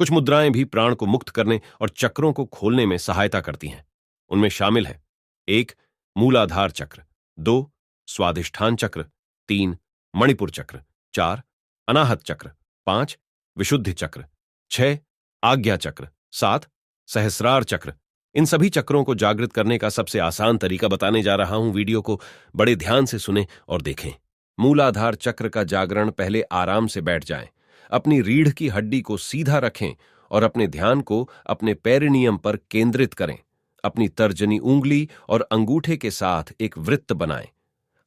कुछ मुद्राएं भी प्राण को मुक्त करने और चक्रों को खोलने में सहायता करती हैं। उनमें शामिल है: 1. मूलाधार चक्र, 2. स्वाधिष्ठान चक्र, 3. मणिपुर चक्र, 4. अनाहत चक्र, 5. विशुद्धि चक्र, 6. आज्ञा चक्र, 7. सहस्रार चक्र। इन सभी चक्रों को जागृत करने का सबसे आसान तरीका बताने जा रहा हूं। वीडियो को बड़े ध्यान से सुनें और देखें। मूलाधार चक्र का जागरण: पहले आराम से बैठ जाएं, अपनी रीढ़ की हड्डी को सीधा रखें और अपने ध्यान को अपने पेरिनियम पर केंद्रित करें। अपनी तर्जनी उंगली और अंगूठे के साथ एक वृत्त बनाएं।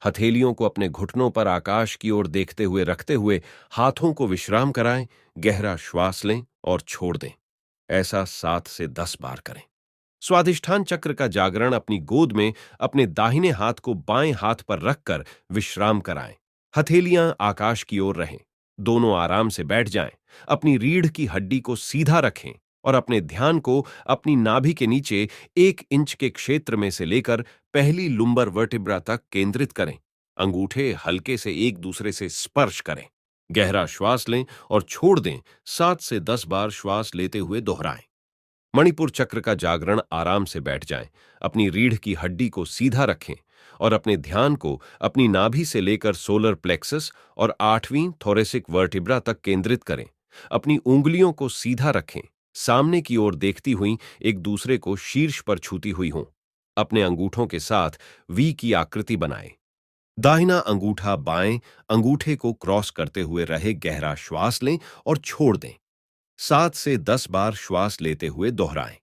हथेलियों को अपने घुटनों पर आकाश की ओर देखते हुए रखते हुए हाथों को विश्राम कराएं। गहरा श्वास लें और छोड़ दें। ऐसा 7 से 10 बार करें। स्वाधिष्ठान चक्र का जागरण: अपनी गोद में अपने दाहिने हाथ को बाएं हाथ पर रखकर विश्राम कराएं। हथेलियां आकाश की ओर रहें। दोनों आराम से बैठ जाएं। अपनी रीढ़ की हड्डी को सीधा रखें और अपने ध्यान को अपनी नाभि के नीचे 1 इंच के क्षेत्र में से लेकर पहली लुम्बर वर्टिब्रा तक केंद्रित करें। अंगूठे हल्के से एक दूसरे से स्पर्श करें। गहरा श्वास लें और छोड़ दें। 7 से 10 बार श्वास लेते हुए दोहराएं। मणिपुर चक्र का जागरण: आराम से बैठ जाएं, अपनी रीढ़ की हड्डी को सीधा रखें और अपने ध्यान को अपनी नाभि से लेकर सोलर प्लेक्सस और 8वीं थोरेसिक वर्टिब्रा तक केंद्रित करें। अपनी उंगलियों को सीधा रखें, सामने की ओर देखती हुई एक दूसरे को शीर्ष पर छूती हुई हों। अपने अंगूठों के साथ वी की आकृति बनाएं। दाहिना अंगूठा बाएं अंगूठे को क्रॉस करते हुए रहे। गहरा श्वास लें और छोड़ दें। 7 से 10 बार श्वास लेते हुए दोहराएं।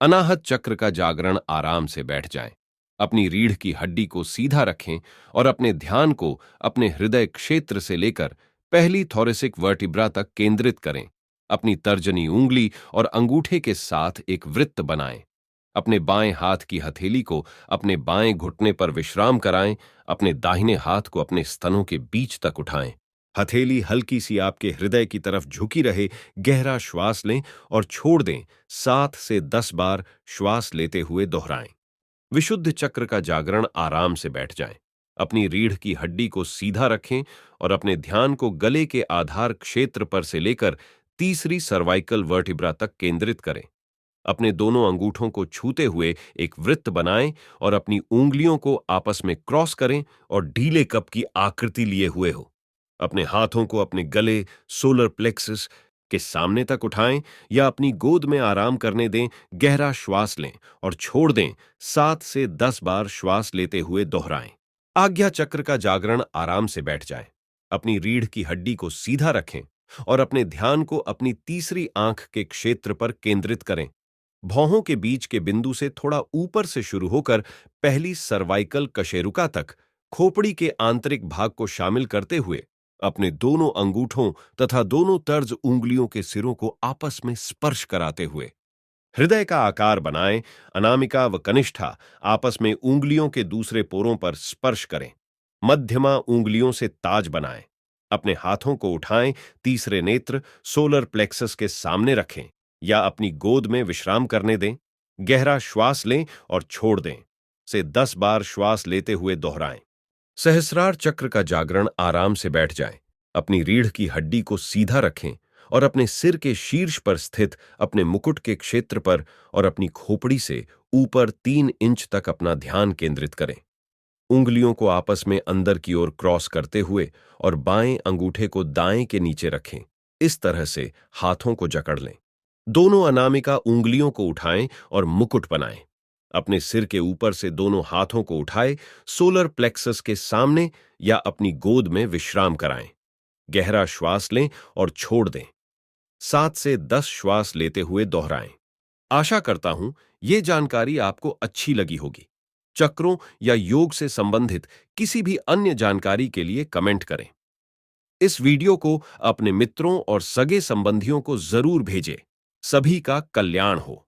अनाहत चक्र का जागरण: आराम से बैठ जाएं, अपनी रीढ़ की हड्डी को सीधा रखें और अपने ध्यान को अपने हृदय क्षेत्र से लेकर पहली थोरेसिक वर्टिब्रा तक केंद्रित करें। अपनी तर्जनी उंगली और अंगूठे के साथ एक वृत्त बनाएं। अपने बाएं हाथ की हथेली को अपने बाएं घुटने पर विश्राम कराएं। अपने दाहिने हाथ को अपने स्तनों के बीच तक उठाएं। हथेली हल्की सी आपके हृदय की तरफ झुकी रहे। गहरा श्वास लें और छोड़ दें। 7 से 10 बार श्वास लेते हुए दोहराएं। विशुद्ध चक्र का जागरण: आराम से बैठ जाएं, अपनी रीढ़ की हड्डी को सीधा रखें और अपने ध्यान को गले के आधार क्षेत्र पर से लेकर तीसरी सर्वाइकल वर्टिब्रा तक केंद्रित करें। अपने दोनों अंगूठों को छूते हुए एक वृत्त बनाएं और अपनी उंगलियों को आपस में क्रॉस करें और ढीले कप की आकृति लिए हुए हो। अपने हाथों को अपने गले, सोलर प्लेक्सस के सामने तक उठाएं या अपनी गोद में आराम करने दें। गहरा श्वास लें और छोड़ दें। 7 से 10 बार श्वास लेते हुए दोहराएं। आज्ञा चक्र का जागरण: आराम से बैठ जाएं, अपनी रीढ़ की हड्डी को सीधा रखें और अपने ध्यान को अपनी तीसरी आंख के क्षेत्र पर केंद्रित करें। भौहों के बीच के बिंदु से थोड़ा ऊपर से शुरू होकर पहली सर्वाइकल कशेरुका तक खोपड़ी के आंतरिक भाग को शामिल करते हुए अपने दोनों अंगूठों तथा दोनों तर्ज उंगलियों के सिरों को आपस में स्पर्श कराते हुए हृदय का आकार बनाएं। अनामिका व कनिष्ठा आपस में उंगलियों के दूसरे पोरों पर स्पर्श करें। मध्यमा उंगलियों से ताज बनाएं। अपने हाथों को उठाएं। तीसरे नेत्र सोलर प्लेक्सस के सामने रखें या अपनी गोद में विश्राम करने दें। गहरा श्वास लें और छोड़ दें। से 10 बार श्वास लेते हुए दोहराएं। सहस्रार चक्र का जागरण: आराम से बैठ जाएं, अपनी रीढ़ की हड्डी को सीधा रखें और अपने सिर के शीर्ष पर स्थित अपने मुकुट के क्षेत्र पर और अपनी खोपड़ी से ऊपर 3 इंच तक अपना ध्यान केंद्रित करें। उंगलियों को आपस में अंदर की ओर क्रॉस करते हुए और बाएं अंगूठे को दाएं के नीचे रखें। इस तरह से हाथों को जकड़ लें। दोनों अनामिका उंगलियों को उठाएं और मुकुट बनाएं। अपने सिर के ऊपर से दोनों हाथों को उठाए सोलर प्लेक्सस के सामने या अपनी गोद में विश्राम कराएं। गहरा श्वास लें और छोड़ दें। 7 से 10 श्वास लेते हुए दोहराएं। आशा करता हूं ये जानकारी आपको अच्छी लगी होगी। चक्रों या योग से संबंधित किसी भी अन्य जानकारी के लिए कमेंट करें। इस वीडियो को अपने मित्रों और सगे संबंधियों को जरूर भेजें। सभी का कल्याण हो।